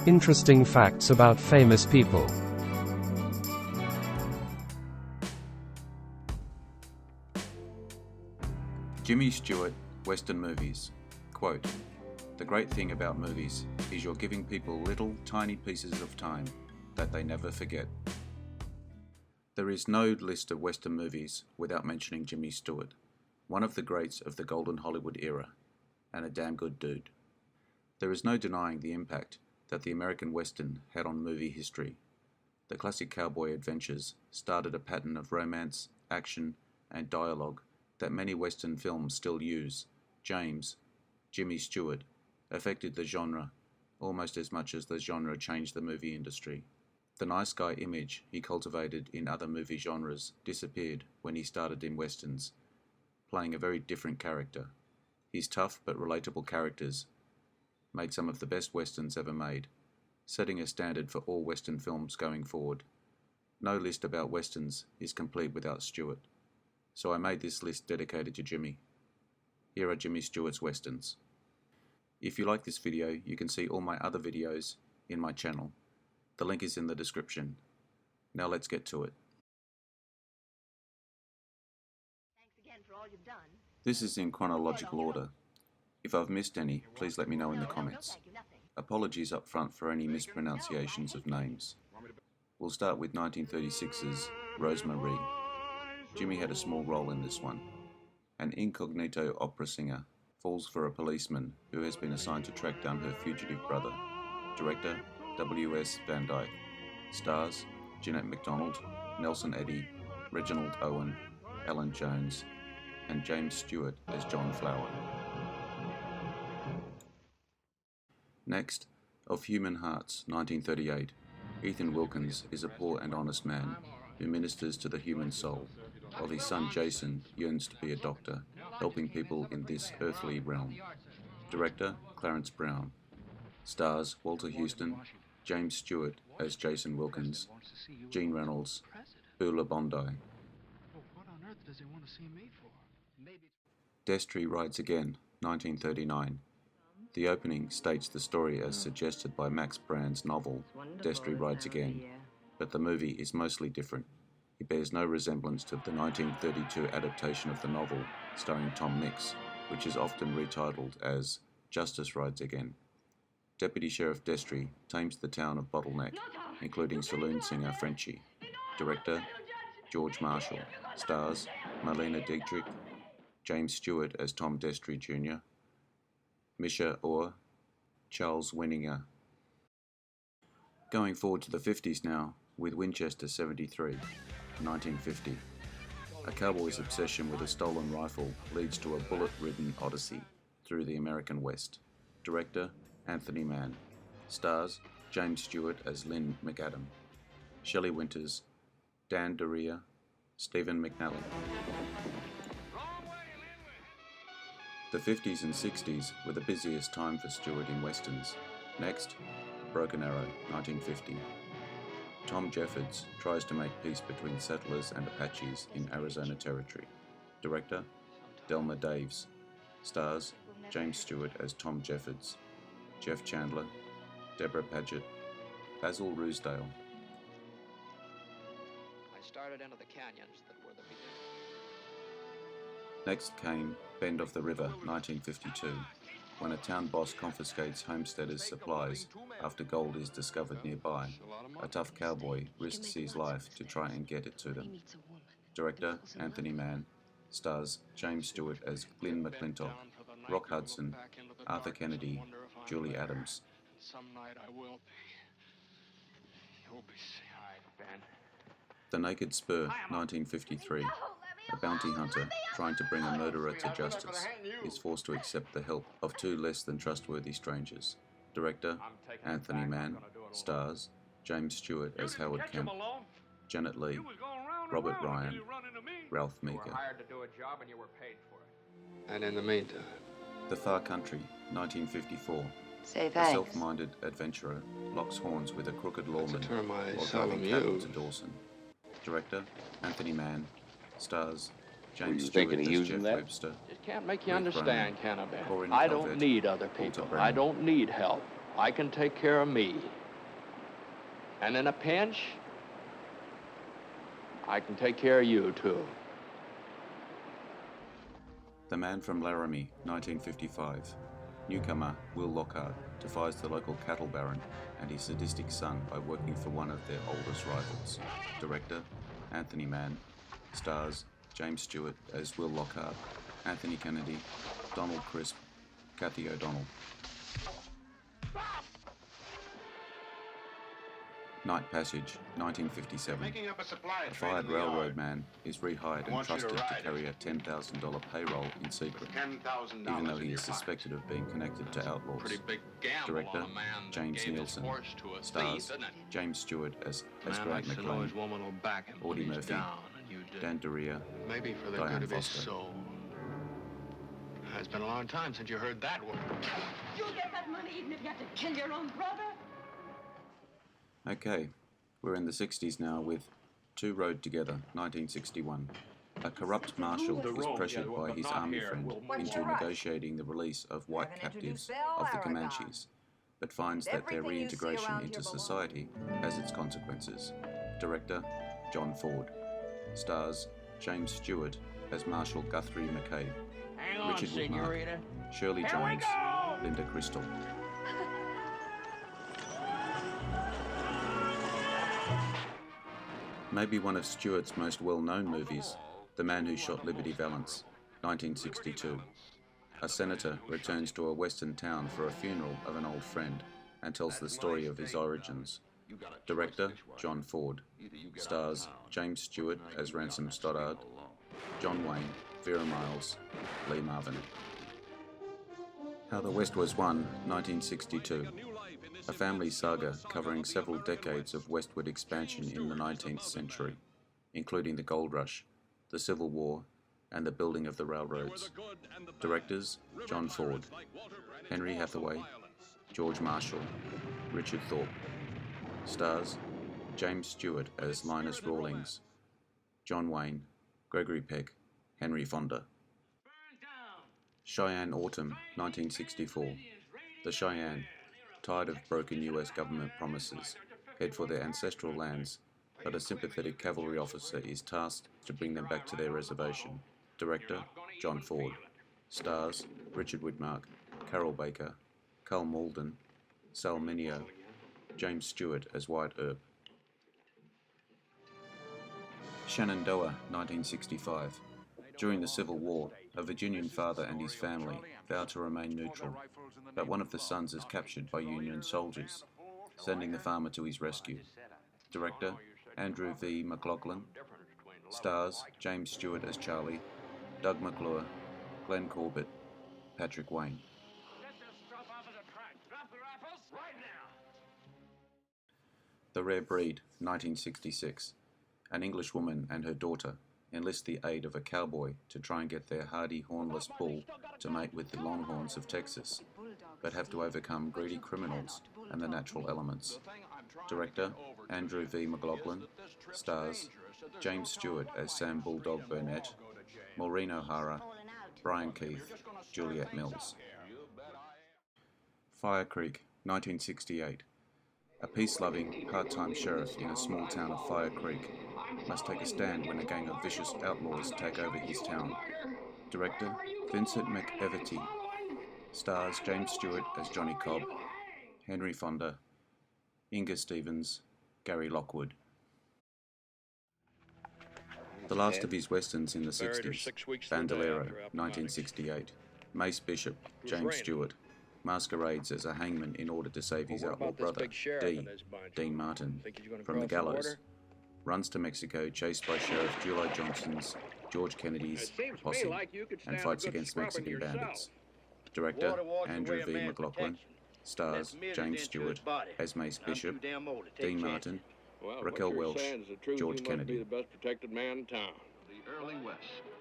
Interesting facts about famous people. Jimmy Stewart, Western movies. Quote, "The great thing about movies is you're giving people little tiny pieces of time that they never forget." There is no list of Western movies without mentioning Jimmy Stewart, one of the greats of the golden Hollywood era, and a damn good dude. There is no denying the impact that the American Western had on movie history. The classic cowboy adventures started a pattern of romance, action, and dialogue that many Western films still use. Jimmy Stewart, affected the genre almost as much as the genre changed the movie industry. The nice guy image he cultivated in other movie genres disappeared when he started in Westerns, playing a very different character. His tough but relatable characters made some of the best Westerns ever made, setting a standard for all Western films going forward. No list about Westerns is complete without Stewart, so I made this list dedicated to Jimmy. Here are Jimmy Stewart's Westerns. If you like this video, you can see all my other videos in my channel. The link is in the description. Now let's get to it. Thanks again for all you've done. This is in chronological order. If I've missed any, please let me know in the comments. Apologies up front for any mispronunciations of names. We'll start with 1936's Rosemary. Jimmy had a small role in this one. An incognito opera singer falls for a policeman who has been assigned to track down her fugitive brother. Director W.S. Van Dyke. Stars Jeanette MacDonald, Nelson Eddy, Reginald Owen, Ellen Jones, and James Stewart as John Flower. Next, Of Human Hearts, 1938. Ethan Wilkins is a poor and honest man who ministers to the human soul, while his son Jason yearns to be a doctor, helping people in this earthly realm. Director Clarence Brown. Stars Walter Houston, James Stewart as Jason Wilkins, Gene Reynolds, Beulah Bondi. What on earth does he want to see me for? Destry Rides Again, 1939. The opening states the story as suggested by Max Brand's novel, Destry Rides Again, but the movie is mostly different. It bears no resemblance to the 1932 adaptation of the novel starring Tom Mix, which is often retitled as Justice Rides Again. Deputy Sheriff Destry tames the town of Bottleneck, including saloon singer Frenchie. Director George Marshall. Stars Marlena Dietrich, James Stewart as Tom Destry Jr., Misha Orr, Charles Winninger. Going forward to the 50s now, with Winchester 73, 1950. A cowboy's obsession with a stolen rifle leads to a bullet-ridden odyssey through the American West. Director Anthony Mann. Stars James Stewart as Lynn McAdam, Shelley Winters, Dan Doria, Stephen McNally. The 50s and 60s were the busiest time for Stewart in Westerns. Next, Broken Arrow, 1950. Tom Jeffords tries to make peace between settlers and Apaches in Arizona Territory. Director Delmer Daves. Stars James Stewart as Tom Jeffords, Jeff Chandler, Deborah Paget, Basil Ruisdale. I started into the canyons that were the beginning. Next came Bend of the River, 1952, when a town boss confiscates homesteaders' supplies after gold is discovered nearby. A tough cowboy risks his life to try and get it to them. Director Anthony Mann. Stars James Stewart as Glenn McClintock, Rock Hudson, Arthur Kennedy, Julie Adams. Some night I will be. You'll be Ben. The Naked Spur, 1953. A bounty hunter, trying to bring a murderer to justice, is forced to accept the help of two less than trustworthy strangers. Director Anthony Mann. Stars James Stewart as Howard Kemp, Janet Leigh, Robert Ryan, Ralph Meeker. And in the meantime, The Far Country, 1954. Say A thanks. self-minded adventurer locks horns with a crooked lawman That's a term I while seldom driving cattle use. to Dawson. Director Anthony Mann. Stars Were James you Stewart thinking of as using Jeff that? Webster, it can't make you Ruth understand, Roman, can it, Ben? Corinne I don't Calvert, need other Walter people. Brown. I don't need help. I can take care of me. And in a pinch, I can take care of you, too. The Man from Laramie, 1955. Newcomer Will Lockhart defies the local cattle baron and his sadistic son by working for one of their oldest rivals. Director Anthony Mann. Stars James Stewart as Will Lockhart, Anthony Kennedy, Donald Crisp, Kathy O'Donnell. Night Passage, 1957. A fired railroad man is rehired and trusted to carry a $10,000 payroll in secret, even though he is suspected of being connected to outlaws. Director James Nielsen. Stars James Stewart as Grant McLean, Audie Murphy, Dan Duryea, Diane Foster. It's been a long time since you heard that word. You'll get that money even if you have to kill your own brother. Okay, we're in the 60s now with Two Rode Together, 1961. A corrupt marshal is pressured by his army friend into negotiating the release of white captives of the Comanches, but finds that their reintegration into society has its consequences. Director John Ford. Stars James Stewart as Marshal Guthrie McCabe, Richard Widmark, Shirley Jones, Linda Crystal. Maybe one of Stewart's most well-known movies, The Man Who Shot Liberty Valance, 1962. A senator returns to a western town for a funeral of an old friend and tells the story of his origins. Director John Ford. Stars James Stewart as Ransom Stoddard, John Wayne, Vera Miles, Lee Marvin. How the West Was Won, 1962. A family saga covering several decades of westward expansion in the 19th century, including the Gold Rush, the Civil War, and the building of the railroads. Directors John Ford, Henry Hathaway, George Marshall, Richard Thorpe. Stars James Stewart as Linus Rawlings, John Wayne, Gregory Peck, Henry Fonda. Cheyenne Autumn, 1964. The Cheyenne, tired of broken US government promises, head for their ancestral lands, but a sympathetic cavalry officer is tasked to bring them back to their reservation. Director John Ford. Stars Richard Widmark, Carol Baker, Carl Malden, Sal Mineo, James Stewart as Wyatt Earp. Shenandoah, 1965. During the Civil War, a Virginian father and his family vow to remain neutral, but one of the sons is captured by Union soldiers, sending the farmer to his rescue. Director Andrew V. McLaughlin. Stars James Stewart as Charlie, Doug McClure, Glenn Corbett, Patrick Wayne. The Rare Breed, 1966. An English woman and her daughter enlist the aid of a cowboy to try and get their hardy hornless bull to mate with the longhorns of Texas, but have to overcome greedy criminals and the natural elements. Director Andrew V. McLaughlin. Stars James Stewart as Sam Bulldog Burnett, Maureen O'Hara, Brian Keith, Juliette Mills. Fire Creek, 1968. A peace-loving, part-time sheriff in a small town of Fire Creek must take a stand when a gang of vicious outlaws take over his town. Director Vincent McEverty. Stars James Stewart as Johnny Cobb, Henry Fonda, Inga Stevens, Gary Lockwood. The last of his westerns in the 60s, Bandolero, 1968. Mace Bishop, James Stewart, masquerades as a hangman in order to save his outlaw brother, Dean Martin, from the gallows. Runs to Mexico chased by Sheriff July Johnson's, George Kennedy's posse, and fights against Mexican bandits. Director Andrew V. McLaughlin. Stars James Stewart as Mace Bishop, Dean Martin, Raquel Welch, George Kennedy.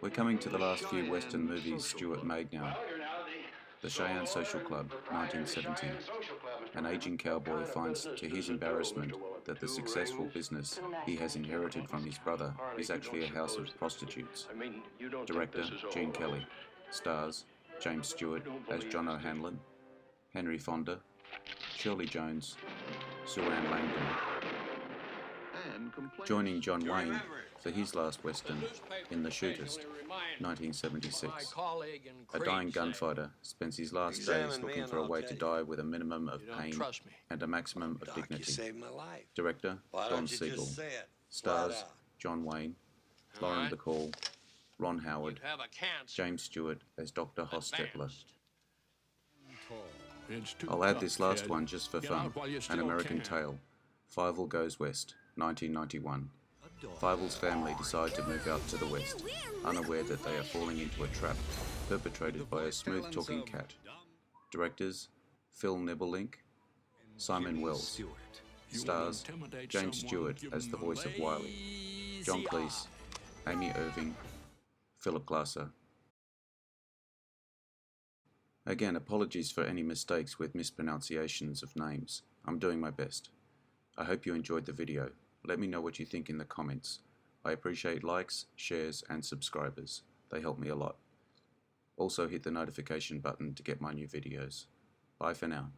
We're coming to the last few Western movies Stewart made now. The Cheyenne Social Club, 1970. An aging cowboy finds to his embarrassment that the successful business he has inherited from his brother is actually a house of prostitutes. Director Gene Kelly. Stars James Stewart as John O'Hanlon, Henry Fonda, Shirley Jones, Sue Ann Langdon. Joining John Wayne for his last Western, In the Shootist, 1976. A dying gunfighter spends his last days looking for a way to die with a minimum of pain and a maximum of dignity. Director, Don Siegel. Stars, John Wayne, Lauren Bacall, Ron Howard, James Stewart as Dr. Hostetler. I'll add this last one just for fun, An American Tale, Fievel Goes West, 1991. Fievel's family decide to move out to the west, unaware that they are falling into a trap perpetrated by a smooth-talking cat. Directors, Phil Nebelink, Simon Wells. Stars, James Stewart as the voice of Wiley, John Cleese, Amy Irving, Philip Glasser. Again, apologies for any mistakes with mispronunciations of names. I'm doing my best. I hope you enjoyed the video. Let me know what you think in the comments. I appreciate likes, shares, and subscribers. They help me a lot. Also hit the notification button to get my new videos. Bye for now.